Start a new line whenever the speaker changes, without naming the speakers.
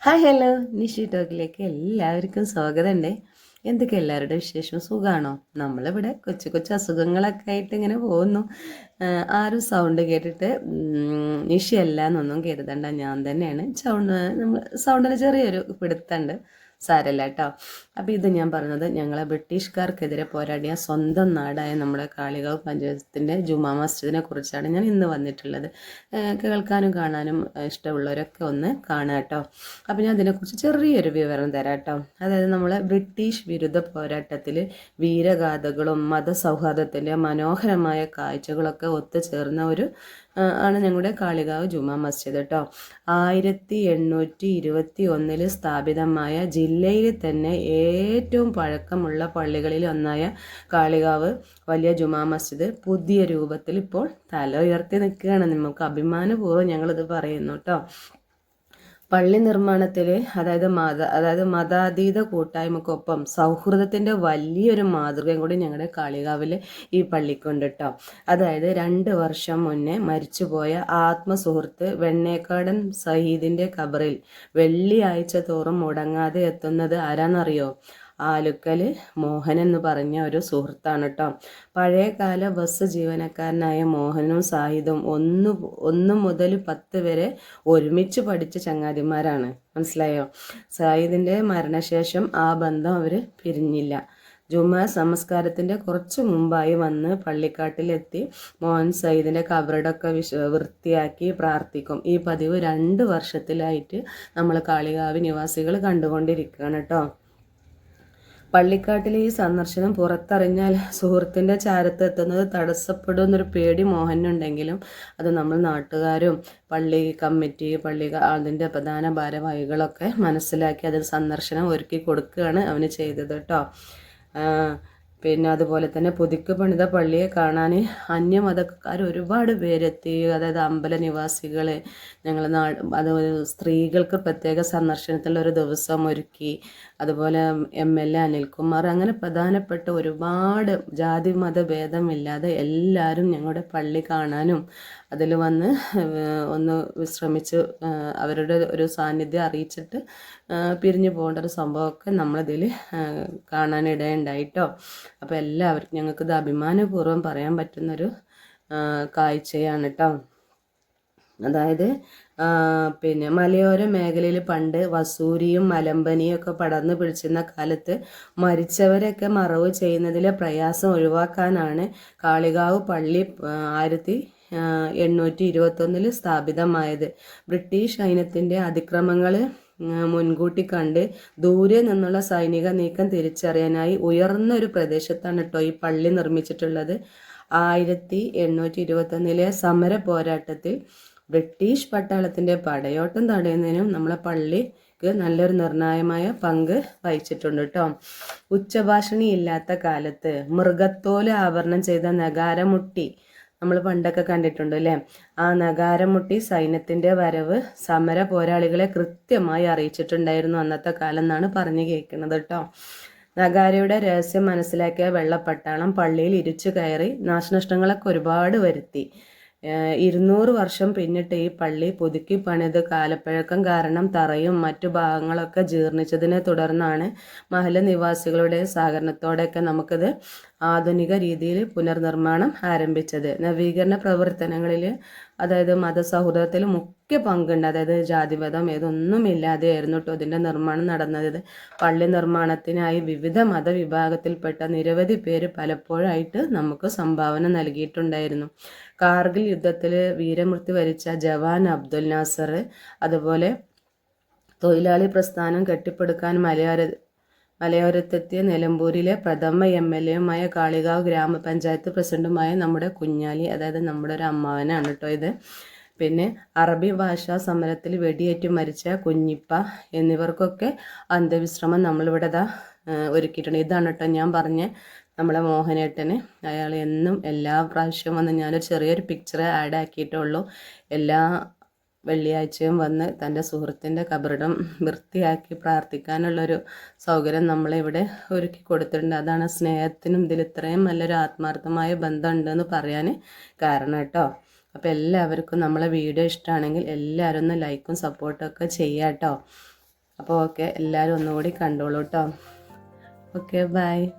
Hi hello Nishi ടോക്കിലേക്ക് എല്ലാവർക്കും സ്വാഗതമുണ്ട്. എന്തൊക്കെ എല്ലാവരുടെ വിശേഷം? സുഖമാണോ? നമ്മളിവിടെ കൊച്ചു കൊച്ചു അസുഖങ്ങളൊക്കെ ആയിട്ട് ഇങ്ങനെ പോകുന്നു. ആരും സൗണ്ട് കേട്ടിട്ട് നിഷി അല്ല എന്നൊന്നും കരുതണ്ട, ഞാൻ തന്നെയാണ്. നമ്മൾ സൗണ്ടിന് ചെറിയൊരു പിടുത്തുണ്ട്, സാരല്ല കേട്ടോ. അപ്പോൾ ഇത് ഞാൻ പറഞ്ഞത് ഞങ്ങളെ ബ്രിട്ടീഷുകാർക്കെതിരെ പോരാടിയ സ്വന്തം നാടായ നമ്മുടെ കാളികാവ് പഞ്ചായത്തിൻ്റെ ജുമാ മസ്ജിദിനെ കുറിച്ചാണ് ഞാൻ ഇന്ന് വന്നിട്ടുള്ളത്. കേൾക്കാനും കാണാനും ഇഷ്ടമുള്ളവരൊക്കെ ഒന്ന് കാണുക കേട്ടോ. അപ്പോൾ ഞാൻ അതിനെക്കുറിച്ച് ചെറിയൊരു വിവരം തരാം കേട്ടോ. അതായത് നമ്മൾ ബ്രിട്ടീഷ് വിരുദ്ധ പോരാട്ടത്തിൽ വീരഗാഥകളും മതസൗഹാർദ്ദത്തിൻ്റെ മനോഹരമായ കാഴ്ചകളൊക്കെ ഒത്തുചേർന്ന ഒരു ആണ് ഞങ്ങളുടെ കാളികാവ് ജുമാ മസ്ജിദ് കേട്ടോ. 1821 സ്ഥാപിതമായ ജില്ലയിൽ തന്നെ ഏറ്റവും പഴക്കമുള്ള പള്ളികളിൽ ഒന്നായ കാളികാവ് വലിയ ജുമാ മസ്ജിദ് പുതിയ രൂപത്തിൽ ഇപ്പോൾ തല ഉയർത്തി നിൽക്കുകയാണ്. നമുക്ക് അഭിമാനപൂർവ്വം ഞങ്ങളിത് പറയുന്നു കേട്ടോ. പള്ളി നിർമ്മാണത്തിൽ അതായത് മതാതീത കൂട്ടായ്മക്കൊപ്പം സൗഹൃദത്തിൻ്റെ വലിയൊരു മാതൃകയും കൂടി ഞങ്ങളുടെ കാളികാവിൽ ഈ പള്ളിക്കുണ്ട് കേട്ടോ. അതായത് 2 വർഷം മുന്നേ മരിച്ചുപോയ ആത്മസുഹൃത്ത് വെണ്ണേക്കാടൻ സഹീദിൻ്റെ ഖബറിൽ വെള്ളിയാഴ്ച തോറും മുടങ്ങാതെ എത്തുന്നത് ആരാന്നറിയോ? ആലുക്കൽ മോഹൻ എന്ന് പറഞ്ഞ ഒരു സുഹൃത്താണ് കേട്ടോ. പഴയകാല ബസ് ജീവനക്കാരനായ മോഹനും സാഹിദും 1 മുതൽ 10 വരെ ഒരുമിച്ച് പഠിച്ച ചങ്ങാതിമാരാണ്. മനസ്സിലായോ? സാഹിദിൻ്റെ മരണശേഷം ആ ബന്ധം അവർ പിരിഞ്ഞില്ല. ജുമാ നമസ്കാരത്തിൻ്റെ കുറച്ച് മുമ്പായി വന്ന് പള്ളിക്കാട്ടിലെത്തി മോഹൻ സയ്യിദിൻ്റെ കബറിടമൊക്കെ വൃത്തിയാക്കി പ്രാർത്ഥിക്കും. ഈ പതിവ് 2 വർഷത്തിലായിട്ട് നമ്മൾ കാളികാവ് നിവാസികൾ കണ്ടുകൊണ്ടിരിക്കുകയാണ് കേട്ടോ. പള്ളിക്കാട്ടിലെ ഈ സന്ദർശനം പുറത്തറിഞ്ഞാൽ സുഹൃത്തിൻ്റെ ചാരത്തെത്തുന്നത് തടസ്സപ്പെടുമെന്നൊരു പേടി മോഹനുണ്ടെങ്കിലും അത് നമ്മൾ നാട്ടുകാരും പള്ളി കമ്മിറ്റി അതിൻ്റെ പ്രധാന ഭാരവാഹികളൊക്കെ മനസ്സിലാക്കി അതിൽ സന്ദർശനം ഒരുക്കി കൊടുക്കുകയാണ് അവന് ചെയ്തത് കേട്ടോ. പിന്നെ അതുപോലെ തന്നെ പുതുക്കി പണിത പള്ളിയെ കാണാൻ അന്യമതക്കാർ ഒരുപാട് പേരെത്തി. അതായത് അമ്പല നിവാസികൾ ഞങ്ങൾ അതുപോലെ സ്ത്രീകൾക്ക് പ്രത്യേക സന്ദർശനത്തിലുള്ള ഒരു ദിവസം ഒരുക്കി. അതുപോലെ MLA അനിൽകുമാർ, അങ്ങനെ പ്രധാനപ്പെട്ട ഒരുപാട് ജാതി മത ഭേദമില്ലാതെ എല്ലാവരും ഞങ്ങളുടെ പള്ളി കാണാനും അതിൽ വന്ന് ഒന്ന് വിശ്രമിച്ച് അവരുടെ ഒരു സാന്നിധ്യം അറിയിച്ചിട്ട് പിരിഞ്ഞു പോകേണ്ട ഒരു സംഭവമൊക്കെ നമ്മളിതിൽ കാണാനിടയുണ്ടായിട്ടോ. അപ്പോൾ എല്ലാവർക്കും ഞങ്ങൾക്കിത് അഭിമാനപൂർവ്വം പറയാൻ പറ്റുന്നൊരു കാഴ്ചയാണ് കേട്ടോ. അതായത് പിന്നെ മലയോര മേഖലയിൽ പണ്ട് വസൂരിയും മലമ്പനിയും ഒക്കെ പടർന്നു പിടിച്ചിരുന്ന കാലത്ത് മരിച്ചവരൊക്കെ മറവ് ചെയ്യുന്നതിലെ പ്രയാസം ഒഴിവാക്കാനാണ് കാളികാവ് പള്ളി 1821 സ്ഥാപിതമായത്. ബ്രിട്ടീഷ് സൈന്യത്തിൻ്റെ അതിക്രമങ്ങൾ മുൻകൂട്ടി കണ്ട് ദൂരെ നിന്നുള്ള സൈനിക നീക്കം തിരിച്ചറിയാനായി ഉയർന്ന ഒരു പ്രദേശത്താണ് കേട്ടോ ഈ പള്ളി നിർമ്മിച്ചിട്ടുള്ളത്. 1821 സമര പോരാട്ടത്തിൽ ബ്രിട്ടീഷ് പട്ടാളത്തിൻ്റെ പടയോട്ടം തടയുന്നതിനും നമ്മളെ പള്ളിക്ക് നല്ലൊരു നിർണായകമായ പങ്ക് വഹിച്ചിട്ടുണ്ട് കേട്ടോ. ഉച്ചഭാഷണി ഇല്ലാത്ത കാലത്ത് മൃഗത്തോല് ആവരണം ചെയ്ത നഗാരമുട്ടി നമ്മൾ പണ്ടൊക്കെ കണ്ടിട്ടുണ്ട് അല്ലേ? ആ നഗാരമുട്ടി സൈന്യത്തിൻ്റെ വരവ് സമര പോരാളികളെ കൃത്യമായി അറിയിച്ചിട്ടുണ്ടായിരുന്നു അന്നത്തെ കാലം എന്നാണ് പറഞ്ഞു കേൾക്കുന്നത് കേട്ടോ. നഗാരയുടെ രഹസ്യം മനസ്സിലാക്കിയ വെള്ളപ്പട്ടാളം പള്ളിയിൽ ഇരിച്ചു കയറി നാശനഷ്ടങ്ങളൊക്കെ ഒരുപാട് വരുത്തി. 200 വർഷം പിന്നിട്ട് ഈ പള്ളി പുതുക്കി പണിത് കാലപ്പഴക്കം കാരണം തറയും മറ്റു ഭാഗങ്ങളൊക്കെ ജീർണിച്ചതിനെ തുടർന്നാണ് മഹല്ല നിവാസികളുടെ സഹകരണത്തോടെയൊക്കെ നമുക്കിത് ആധുനിക രീതിയിൽ പുനർനിർമ്മാണം ആരംഭിച്ചത്. നവീകരണ പ്രവർത്തനങ്ങളിൽ അതായത് മതസൗഹൃദത്തിൽ മുഖ്യ പങ്കുണ്ട്. അതായത് ജാതിമതം ഇതൊന്നുമില്ലാതെയായിരുന്നു കേട്ടോ ഇതിൻ്റെ നിർമ്മാണം നടന്നത്. പള്ളി നിർമ്മാണത്തിനായി വിവിധ മതവിഭാഗത്തിൽപ്പെട്ട നിരവധി പേര് പലപ്പോഴായിട്ട് നമുക്ക് സംഭാവന നൽകിയിട്ടുണ്ടായിരുന്നു. കാർഗിൽ യുദ്ധത്തിൽ വീരമൃത്യു വരിച്ച ജവാൻ അബ്ദുൽ നാസർ, അതുപോലെ തൊഴിലാളി പ്രസ്ഥാനം കെട്ടിപ്പടുക്കാൻ മലയോരത്തെത്തിയ നിലമ്പൂരിലെ പ്രഥമ MLA കാളികാവ് ഗ്രാമപഞ്ചായത്ത് പ്രസിഡന്റുമായ നമ്മുടെ കുഞ്ഞാലി, അതായത് നമ്മുടെ ഒരു അമ്മാവനാണ് കേട്ടോ ഇത്. പിന്നെ അറബി ഭാഷാ സമരത്തിൽ വെടിയേറ്റ് മരിച്ച കുഞ്ഞിപ്പ എന്നിവർക്കൊക്കെ അന്ത്യവിശ്രമം നമ്മളിവിടെ ഒരുക്കിയിട്ടുണ്ട്. ഇതാണ് കേട്ടോ ഞാൻ പറഞ്ഞ നമ്മളെ മോഹനേട്ടന്. അയാൾ എന്നും എല്ലാ പ്രാവശ്യവും വന്ന് ഞാനൊരു ചെറിയൊരു പിക്ചർ ആഡ് ആക്കിയിട്ടുള്ളൂ. എല്ലാ വെള്ളിയാഴ്ചയും വന്ന് തൻ്റെ സുഹൃത്തിൻ്റെ കബറിടം വൃത്തിയാക്കി പ്രാർത്ഥിക്കാനുള്ളൊരു സൗകര്യം നമ്മളിവിടെ ഒരുക്കി കൊടുത്തിട്ടുണ്ട്. അതാണ് സ്നേഹത്തിനും ഇതിൽ ഇത്രയും നല്ലൊരു ആത്മാർത്ഥമായ ബന്ധമുണ്ടെന്ന് പറയാൻ കാരണം കേട്ടോ. അപ്പോൾ എല്ലാവർക്കും നമ്മളെ വീഡിയോ ഇഷ്ടമാണെങ്കിൽ എല്ലാവരും ഒന്ന് ലൈക്കും സപ്പോർട്ടും ഒക്കെ ചെയ്യാം കേട്ടോ. അപ്പോൾ ഓക്കെ, എല്ലാവരും ഒന്നുകൂടി കണ്ടോളൂ കേട്ടോ. Okay, by.